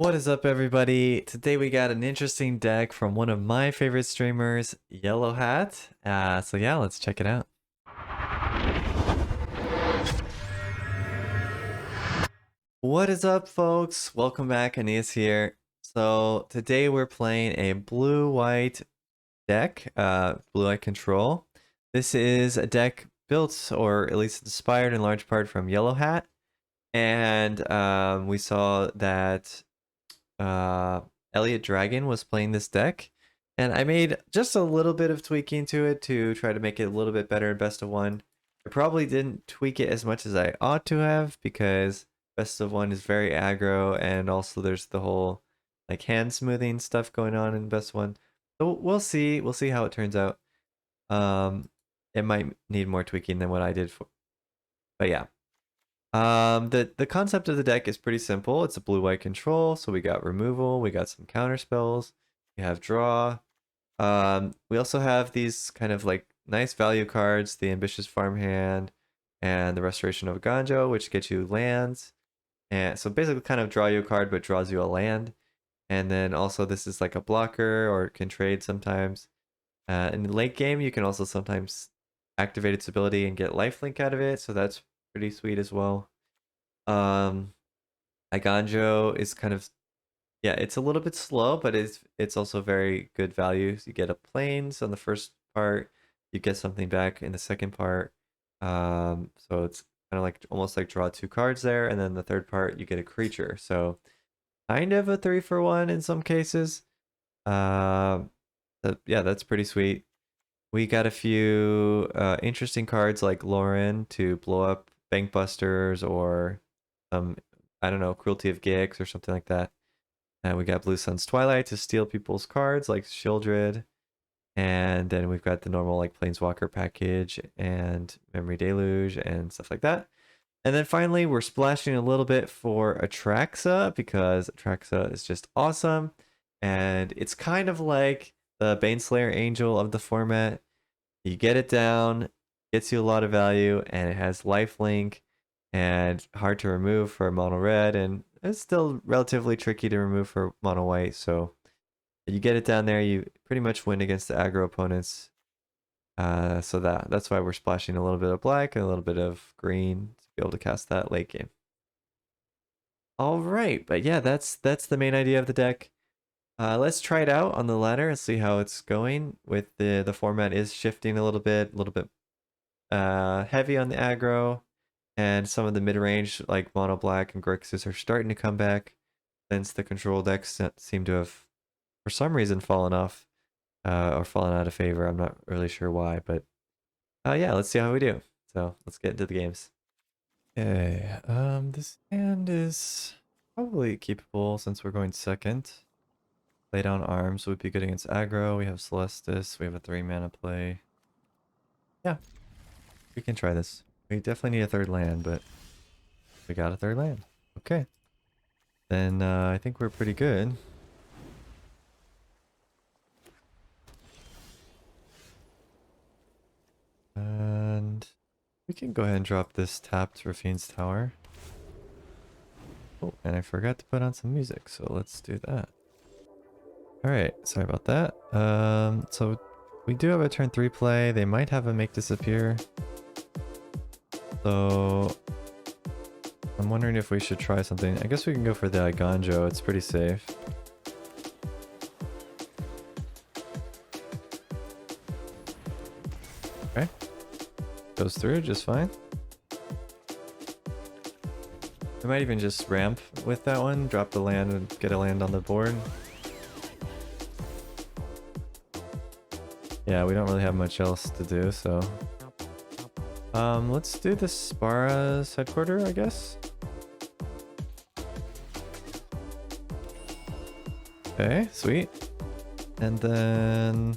What is up, everybody? Today we got an interesting deck from one of my favorite streamers, Yellowhat. So yeah, let's check it out. What is up, folks? Welcome back, Aeneas here. So today we're playing a blue-white deck, blue-white control. This is a deck built, or at least inspired in large part from Yellowhat. And we saw that Elliot Dragon was playing this deck, and I made just a little bit of tweaking to it to try to make it a little bit better in best of one. I probably didn't tweak it as much as I ought to have because best of one is very aggro, and also there's the whole like hand smoothing stuff going on in best of one. So we'll see. We'll see how it turns out. It might need more tweaking than what I did for, but yeah. The concept of the deck is pretty simple. It's a blue-white control, so we got removal, we got some counter spells, we have draw. We also have these kind of like nice value cards, the Ambitious Farmhand and the Restoration of Ganjo, which get you lands. And so basically kind of draw you a card, but draws you a land. And then also this is like a blocker or it can trade sometimes. In the late game, you can also sometimes activate its ability and get lifelink out of it, so that's pretty sweet as well. Iganjo is kind of, yeah, it's a little bit slow, but it's also very good value. So you get a plains on the first part, you get something back in the second part. So it's kind of like almost like draw two cards there, and then the third part you get a creature. So kind of a 3-for-1 in some cases. Yeah, that's pretty sweet. We got a few interesting cards like Lauren to blow up bank busters or I don't know, Cruelty of Gix or something like that. And we got Blue Sun's Twilight to steal people's cards like Shieldred. And then we've got the normal like Planeswalker package and Memory Deluge and stuff like that. And then finally, we're splashing a little bit for Atraxa because Atraxa is just awesome. And it's kind of like the Baneslayer Angel of the format. You get it down, gets you a lot of value, and it has lifelink and hard to remove for mono red, and it's still relatively tricky to remove for mono white. So you get it down there, you pretty much win against the aggro opponents. So that's why we're splashing a little bit of black and a little bit of green to be able to cast that late game. All right, but yeah, that's the main idea of the deck. Let's try it out on the ladder and see how it's going. With the format is shifting a little bit heavy on the aggro, and some of the mid-range like mono black and Grixis are starting to come back since the control decks seem to have for some reason fallen off or fallen out of favor. I'm not really sure why, but yeah, let's see how we do. So let's get into the games. Okay, this hand is probably keepable since we're going second. Lay down arms would be good against aggro. We have Celestis. We have a 3-mana play. Yeah, we can try this. We definitely need a third land, but we got a third land. Okay. Then I think we're pretty good. And we can go ahead and drop this tapped Rafine's Tower. Oh, and I forgot to put on some music, so let's do that. Alright, sorry about that. So we do have a turn 3 play. They might have a make disappear. So I'm wondering if we should try something. I guess we can go for the Iganjo. It's pretty safe. Okay. Goes through just fine. We might even just ramp with that one. Drop the land and get a land on the board. Yeah, we don't really have much else to do, so... let's do the Spara's headquarter, I guess. Okay, sweet. And then...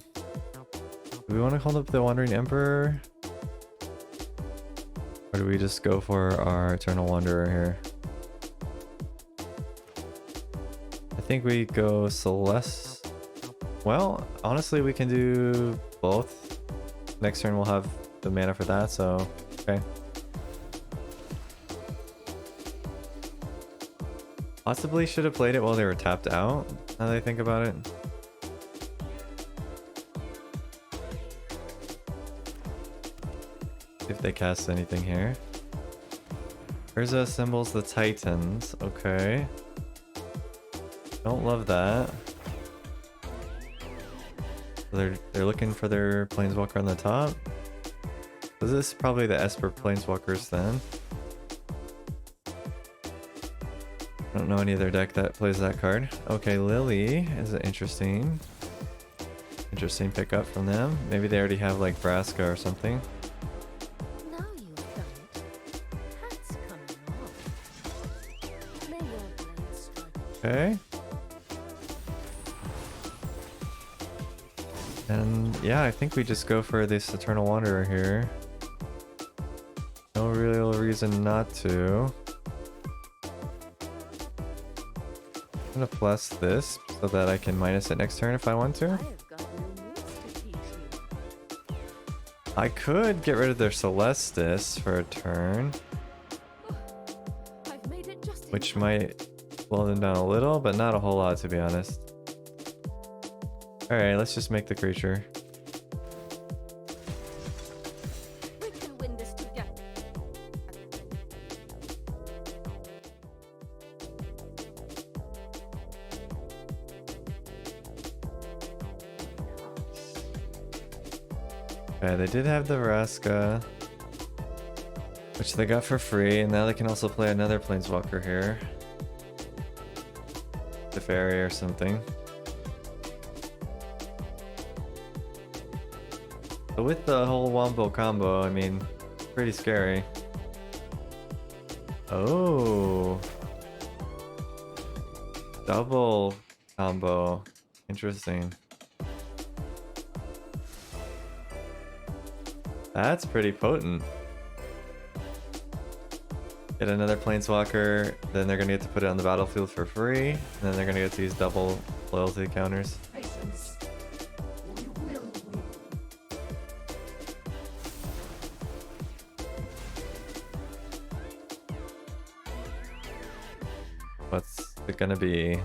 do we want to hold up the Wandering Emperor? Or do we just go for our Eternal Wanderer here? I think we go Celeste. Well, honestly, we can do both. Next turn we'll have the mana for that, so okay. Possibly should have played it while they were tapped out, now that I think about it. If they cast anything here. Urza assembles the Titans. Okay. Don't love that. So they're looking for their Planeswalker on the top. So this is probably the Esper Planeswalkers then. I don't know any other deck that plays that card. Okay, Lily is an interesting pickup from them. Maybe they already have like Vraska or something. Now you've done it. Hat's coming off. May your blade strike. Okay. And yeah, I think we just go for this Eternal Wanderer here. No real reason not to. I'm gonna plus this so that I can minus it next turn if I want to. I've got new moves to teach you. I could get rid of their Celestis for a turn, I've made it just which might slow them down a little, but not a whole lot to be honest. Alright, let's just make the creature. We can win this together. Okay, they did have the Vraska, which they got for free, and now they can also play another Planeswalker here. The Fairy or something. But with the whole Wombo combo, I mean, pretty scary. Oh. Double combo. Interesting. That's pretty potent. Get another Planeswalker, then they're gonna get to put it on the battlefield for free, and then they're gonna get to use double loyalty counters. What's it gonna be?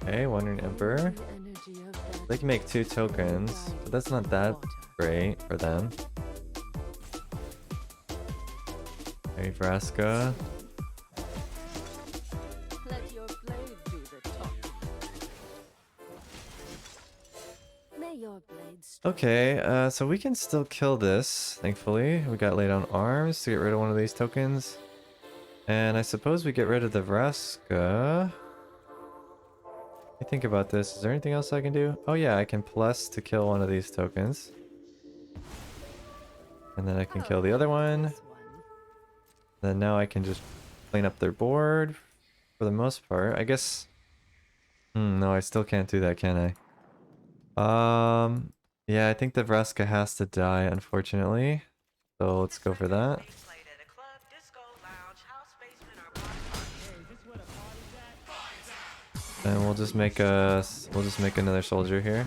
Okay, Wandering Emperor. They can make 2 tokens, but that's not that great for them. Okay, Vraska. Let your blade do the talking. May your blade strike. Okay, so we can still kill this, thankfully. We got laid on arms to get rid of one of these tokens. And I suppose we get rid of the Vraska. Let me think about this. Is there anything else I can do? Oh yeah, I can plus to kill one of these tokens. And then I can kill the other one. Then now I can just clean up their board for the most part. I guess... no, I still can't do that, can I? Yeah, I think the Vraska has to die, unfortunately. So let's go for that. And we'll just make another soldier here.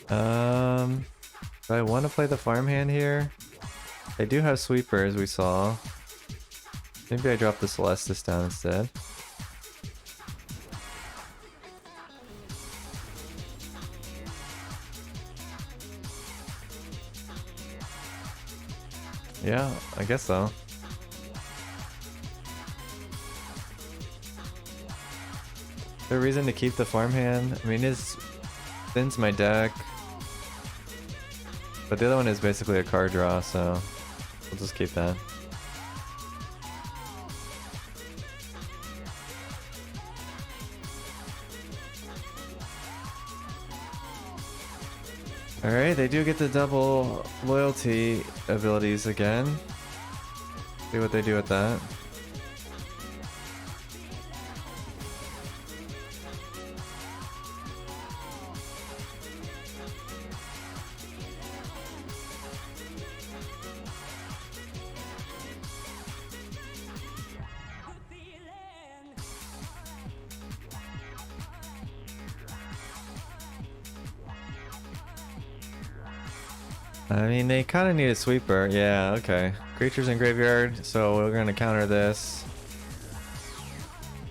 Do I want to play the farmhand here? They do have sweepers, we saw. Maybe I drop the Celestis down instead. Yeah, I guess so. Is there a reason to keep the farmhand? I mean, it spins my deck. But the other one is basically a card draw, so we'll just keep that. Alright, they do get the double loyalty abilities again. See what they do with that. I mean, they kind of need a sweeper. Yeah, okay. Creatures in graveyard, so we're gonna counter this.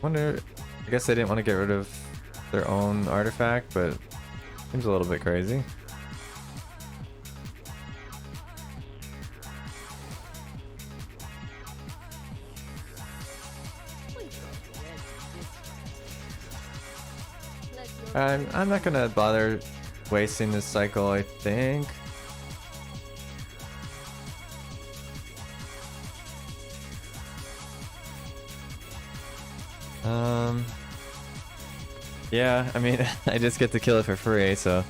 Wonder, I guess they didn't want to get rid of their own artifact, but seems a little bit crazy. I'm not gonna bother wasting this cycle, I think. Yeah, I mean, I just get to kill it for free, so.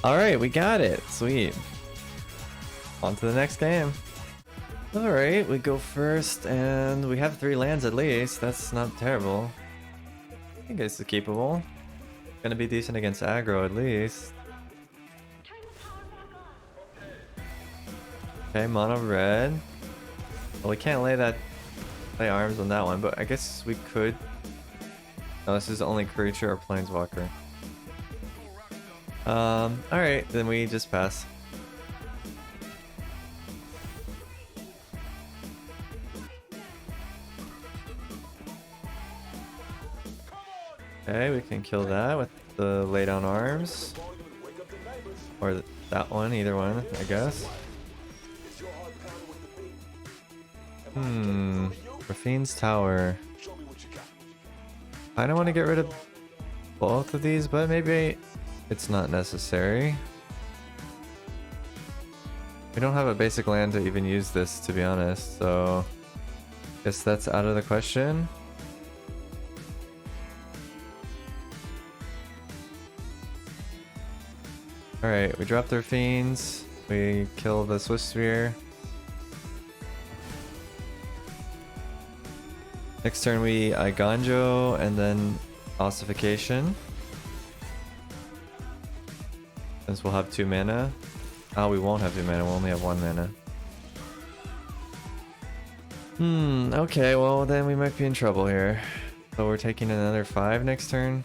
Alright, we got it. Sweet. On to the next game. Alright, we go first, and we have 3 lands at least. That's not terrible. I think it's keepable. Gonna be decent against aggro at least. Okay, mono red. Well, we can't lay arms on that one, but I guess we could. No, this is only creature or planeswalker. Alright, then we just pass. Okay, we can kill that with the lay down arms. Or that one, either one, I guess. Raffine's Tower. I don't want to get rid of both of these, but maybe it's not necessary. We don't have a basic land to even use this, to be honest, so guess that's out of the question. Alright, we drop their fiends. We kill the Swift Sphere. Next turn we Iganjo and then Ossification. Since we'll have 2 mana. Oh, we won't have 2 mana, we'll only have 1 mana. Okay, well then we might be in trouble here. So we're taking another 5 next turn.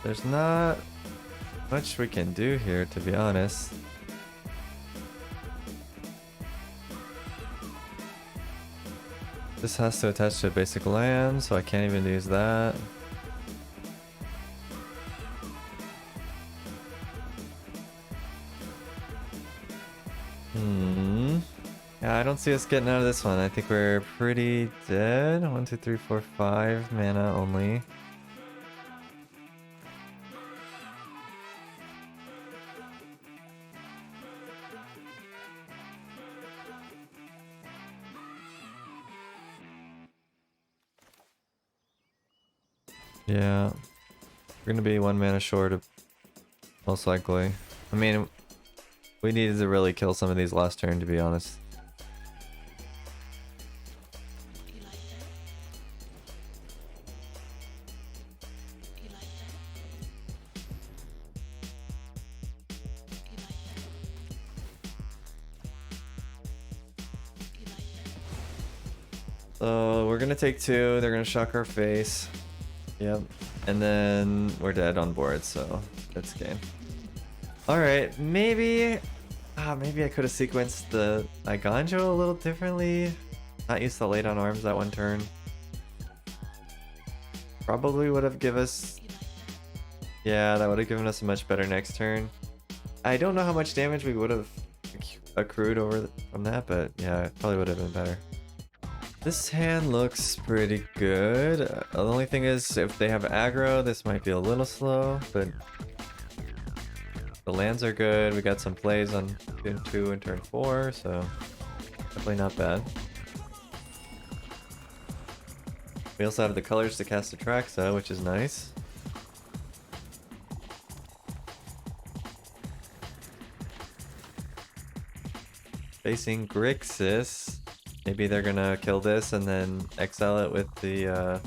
There's not much we can do here, to be honest. This has to attach to a basic land, so I can't even use that. Yeah, I don't see us getting out of this one. I think we're pretty dead. 1, 2, 3, 4, 5 mana only. Yeah, we're gonna be 1 mana short of, most likely. I mean, we needed to really kill some of these last turn, to be honest. So we're gonna take 2, they're gonna shock our face. Yep. And then we're dead on board, so that's game. Alright, maybe I could have sequenced the Iganjo a little differently. Not use the lay down arms that one turn. Probably would have given us... Yeah, that would have given us a much better next turn. I don't know how much damage we would have accrued from that, but yeah, it probably would have been better. This hand looks pretty good. The only thing is, if they have aggro, this might be a little slow, but the lands are good. We got some plays on turn 2 and turn 4, so definitely not bad. We also have the colors to cast Atraxa, which is nice. Facing Grixis. Maybe they're gonna kill this and then exile it with the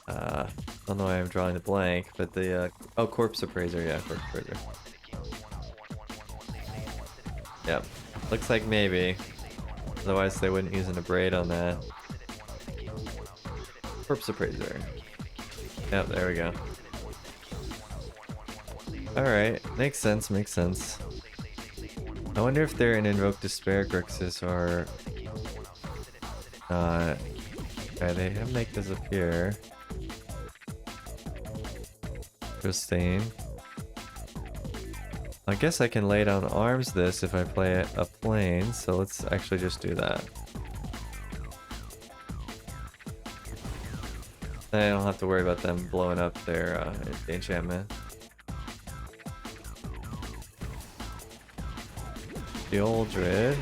I don't know why I'm drawing the blank, but the oh, Corpse Appraiser, yeah, Corpse Appraiser. Yep. Looks like maybe. Otherwise they wouldn't use an Abrade on that. Corpse Appraiser. Yep, there we go. Alright, makes sense, makes sense. I wonder if they're an Invoke Despair Grixis or not. Okay, they have Make Disappear. Interesting. I guess I can lay down arms this if I play a plane, so let's actually just do that. I don't have to worry about them blowing up their enchantment. Shieldred.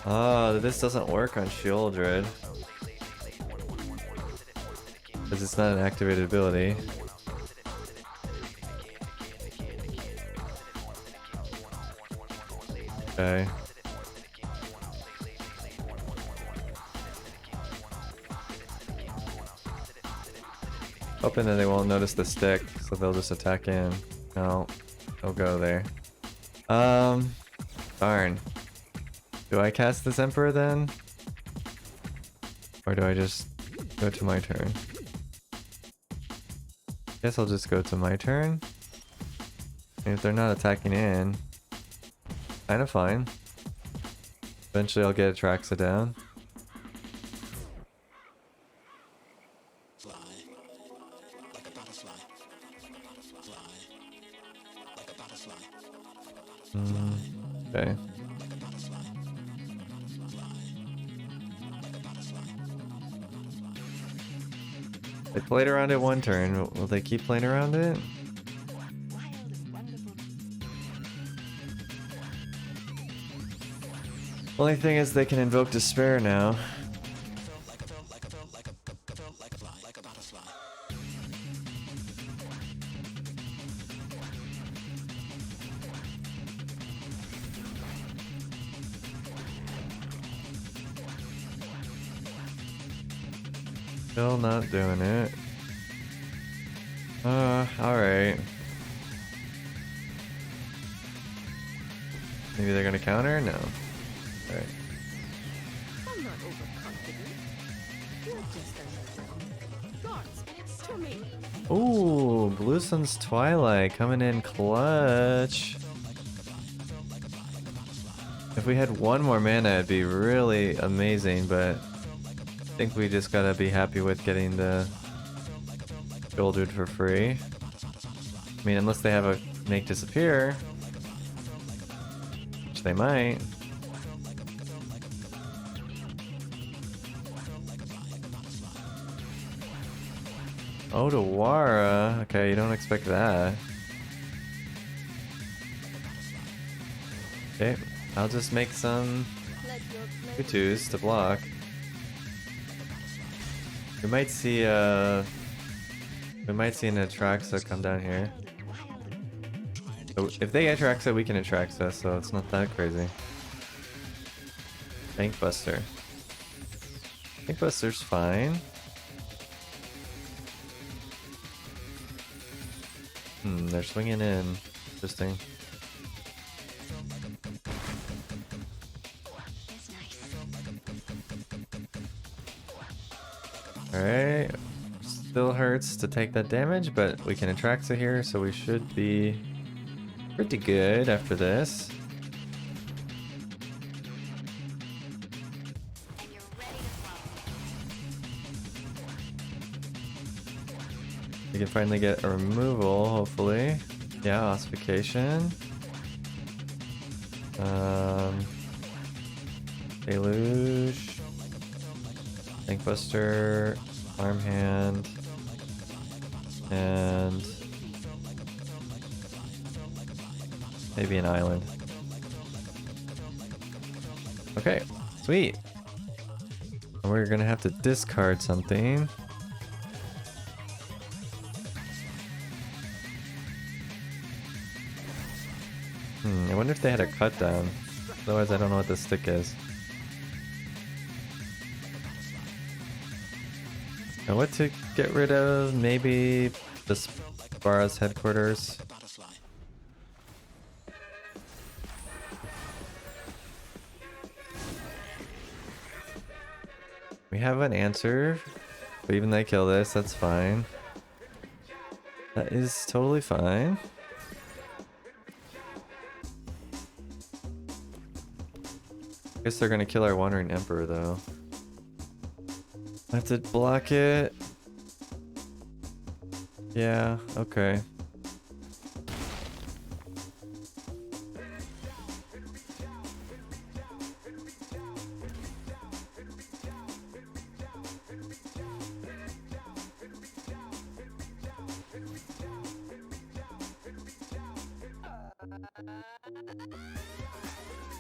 Oh, this doesn't work on Shieldred. Because it's not an activated ability. Okay. Hoping that they won't notice the stick, so they'll just attack in. No, they'll go there. Darn. Do I cast this Emperor then? Or do I just go to my turn? Guess I'll just go to my turn. And if they're not attacking in, kinda fine. Eventually I'll get Atraxa down. Okay. They played around it one turn. Will they keep playing around it? Only thing is they can invoke Despair now. Still not doing it. Alright. Maybe they're gonna counter? No. Alright. I'm not overconfident. You're just a guards to me. Ooh, Blue Sun's Twilight coming in clutch. If we had one more mana, it'd be really amazing, but I think we just gotta be happy with getting the Shouldered for free. I mean, unless they have a Make Disappear, which they might. Odawara. Okay, you don't expect that. Okay, I'll just make some tutus to block. We might see an Atraxa come down here. So if they Atraxa, we can Atraxa, so it's not that crazy. Bankbuster. Bankbuster's fine. They're swinging in. Interesting. Alright. Still hurts to take that damage, but we can Atraxa here, so we should be pretty good after this. We can finally get a removal, hopefully. Yeah, ossification. Deluge. Bankbuster. Farmhand. And maybe an island. Okay, sweet. We're gonna have to discard something. I wonder if they had a cut down. Otherwise, I don't know what this stick is. And what to get rid of? Maybe the Spara's headquarters. We have an answer. But even they kill this, that's fine. That is totally fine. Guess they're gonna kill our Wandering Emperor though. I have to block it. Yeah, okay.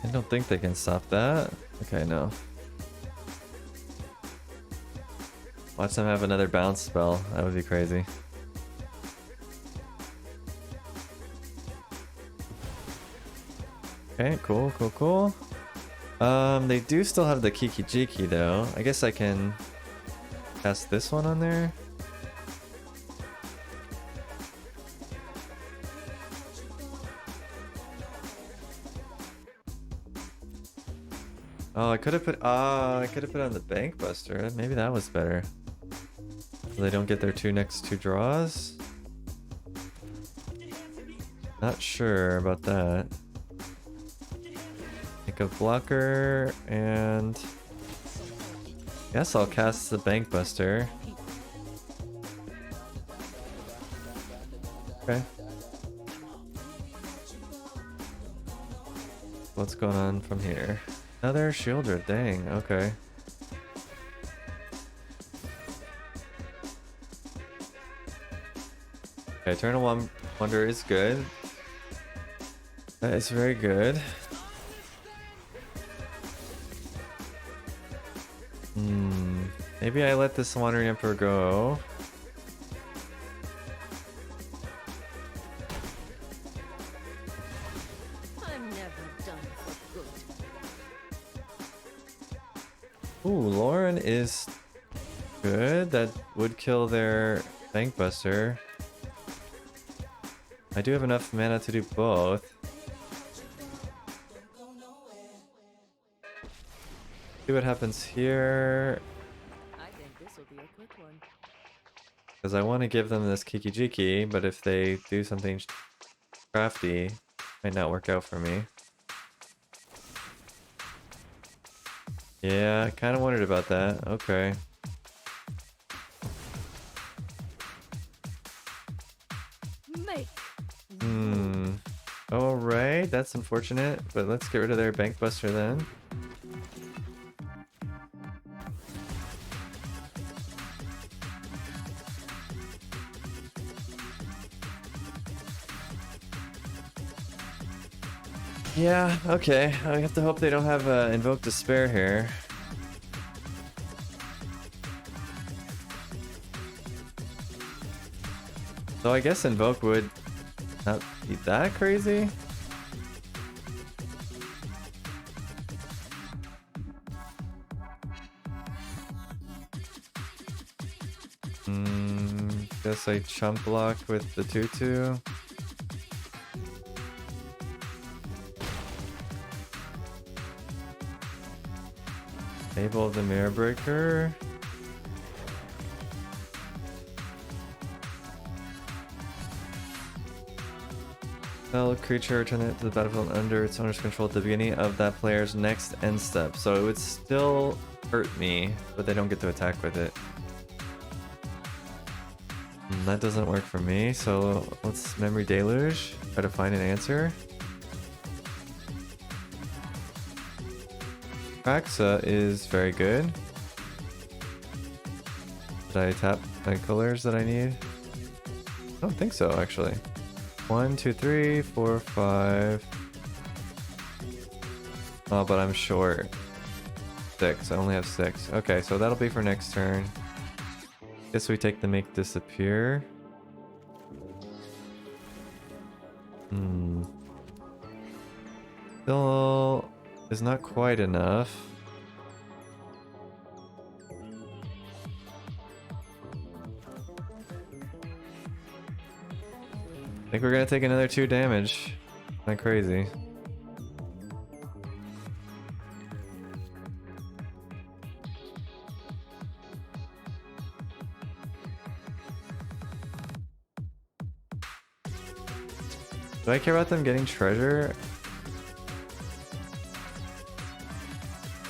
I don't think they can stop that. Okay, no. Watch them have another bounce spell. That would be crazy. Okay, cool, cool, cool. They do still have the Kiki Jiki though. I guess I can cast this one on there. Oh, I could have put on the Bank Buster. Maybe that was better. So they don't get their next two draws. Not sure about that. Make a blocker and guess I'll cast the Bank Buster. Okay. What's going on from here? Another Shielder, dang, okay. Okay, Eternal Wonder is good. That is very good. Maybe I let this Wandering Emperor go. I'm never done for good. Ooh, Lauren is good. That would kill their Bank Buster. I do have enough mana to do both. See what happens here. I think this will be a quick one. Because I want to give them this Kiki Jiki, but if they do something crafty, might not work out for me. Yeah, I kind of wondered about that. Okay. Make. Alright, that's unfortunate, but let's get rid of their Bank Buster then. Yeah, okay. I have to hope they don't have Invoke Despair here. So I guess Invoke would not be that crazy. Guess I chump block with the 2/2. Enable the Mirror Breaker. Spell creature, return it to the battlefield under its owner's control at the beginning of that player's next end step. So it would still hurt me, but they don't get to attack with it. That doesn't work for me, so let's Memory Deluge, try to find an answer. Praxa is very good. Did I tap my colors that I need? I don't think so, actually. 1, 2, 3, 4, 5. Oh, but I'm short. 6. I only have 6. Okay, so that'll be for next turn. Guess we take the Make Disappear. Still is not quite enough. I think we're gonna take another 2 damage. Not crazy. Do I care about them getting treasure?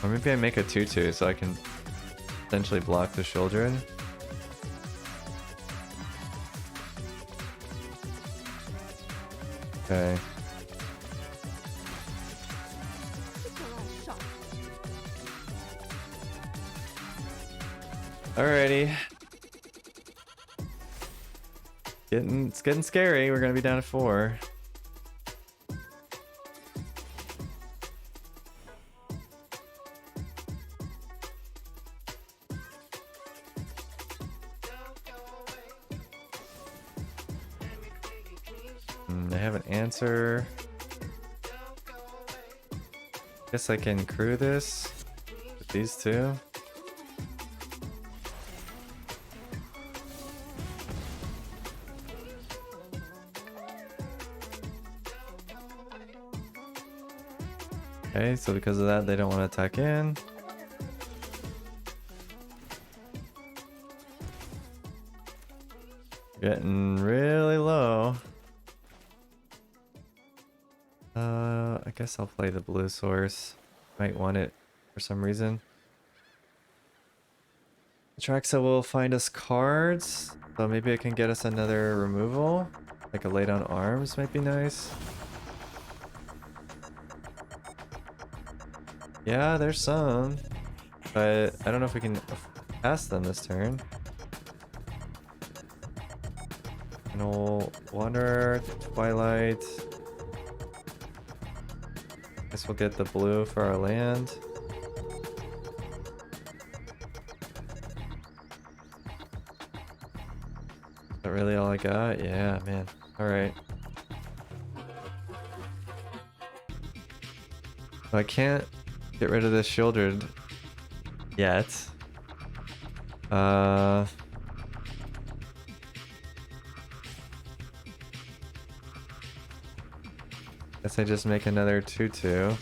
Or maybe I make a 2/2 so I can essentially block the children. Okay. Alrighty. It's getting scary. We're gonna be down to 4. They have an answer. Guess I can crew this with these two. Okay, so because of that, they don't want to attack in. Getting really low. I guess I'll play the blue source. Might want it for some reason. Atraxa will find us cards, so maybe I can get us another removal. Like a lay down arms might be nice. Yeah, there's some, but I don't know if we can pass them this turn. No Wanderer, Twilight. Guess we'll get the blue for our land. Is that really all I got? Yeah, man. Alright. I can't get rid of this Shieldred yet. Guess I just make another 2/2.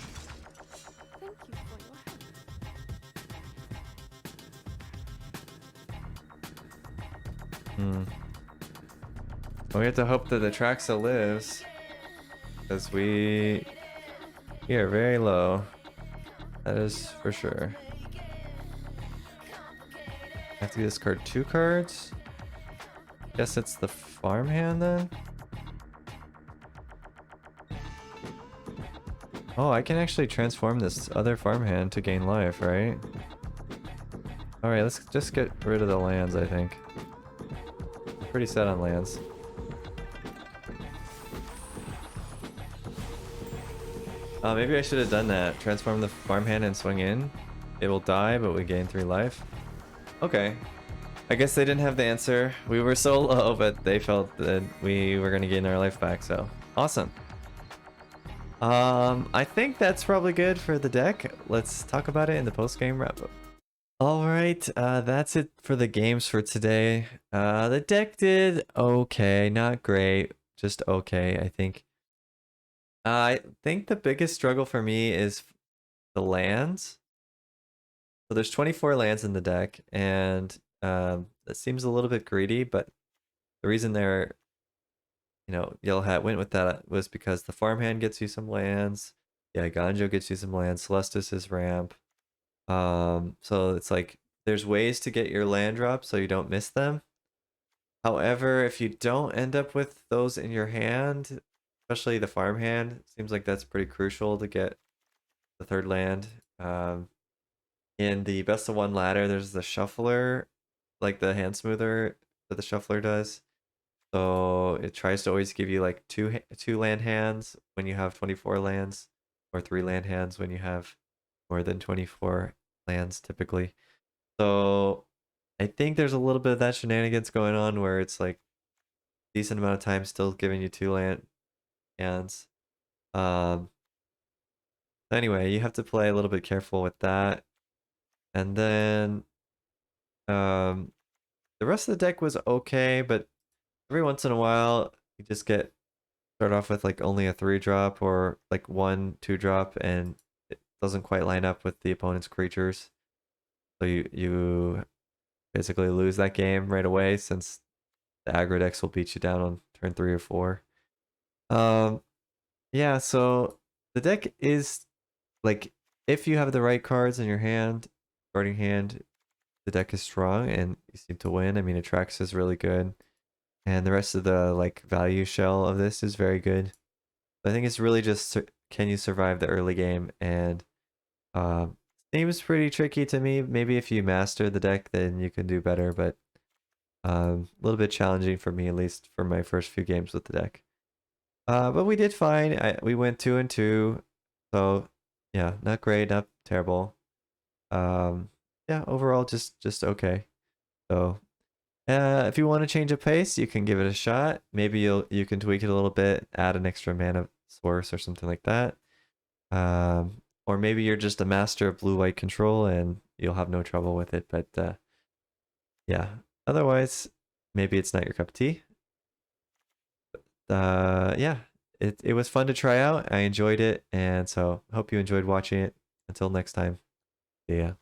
Well, we have to hope that the Atraxa lives, because we are very low. That is for sure. I have to discard 2 cards. Guess it's the farmhand then. Oh, I can actually transform this other farmhand to gain life, right? Alright, let's just get rid of the lands, I think. I'm pretty set on lands. Maybe I should have done that. Transform the farmhand and swing in. It will die, but we gain 3 life. Okay. I guess they didn't have the answer. We were so low, but they felt that we were going to gain our life back, so awesome. I think that's probably good for the deck. Let's talk about it in the post-game wrap-up. Alright, that's it for the games for today. The deck did okay, not great, just okay, I think. I think the biggest struggle for me is the lands. So there's 24 lands in the deck, and that seems a little bit greedy, but the reason they're, Yellowhat went with that was because the farmhand gets you some lands, yeah, Ganjo gets you some lands, Celestis is ramp. So it's like there's ways to get your land drop so you don't miss them. However, if you don't end up with those in your hand, especially the farmhand, it seems like that's pretty crucial to get the 3rd land. In the best of 1 ladder, there's the shuffler, like the hand smoother that the shuffler does. So it tries to always give you like two land hands when you have 24 lands, or 3 land hands when you have more than 24 lands typically. So I think there's a little bit of that shenanigans going on where it's like decent amount of time still giving you 2 land hands. Anyway, you have to play a little bit careful with that. And then um, the rest of the deck was okay, but every once in a while you just start off with like only a 3-drop or like 1 2-drop, and it doesn't quite line up with the opponent's creatures. So you basically lose that game right away since the aggro decks will beat you down on turn 3 or 4. Um, yeah, so the deck is like, if you have the right cards in your hand, starting hand, the deck is strong and you seem to win. I mean, Atrax is really good, and the rest of the like value shell of this is very good. I think it's really just can you survive the early game, and seems pretty tricky to me. Maybe if you master the deck, then you can do better, but a little bit challenging for me, at least for my first few games with the deck. But we did fine. We went 2-2, so yeah, not great, not terrible. Yeah, overall just okay. So if you want to change a pace, you can give it a shot. Maybe you can tweak it a little bit, add an extra mana source or something like that. Or maybe you're just a master of blue-white control and you'll have no trouble with it. But yeah, otherwise, maybe it's not your cup of tea. Yeah, it was fun to try out. I enjoyed it, and so hope you enjoyed watching it. Until next time, see ya.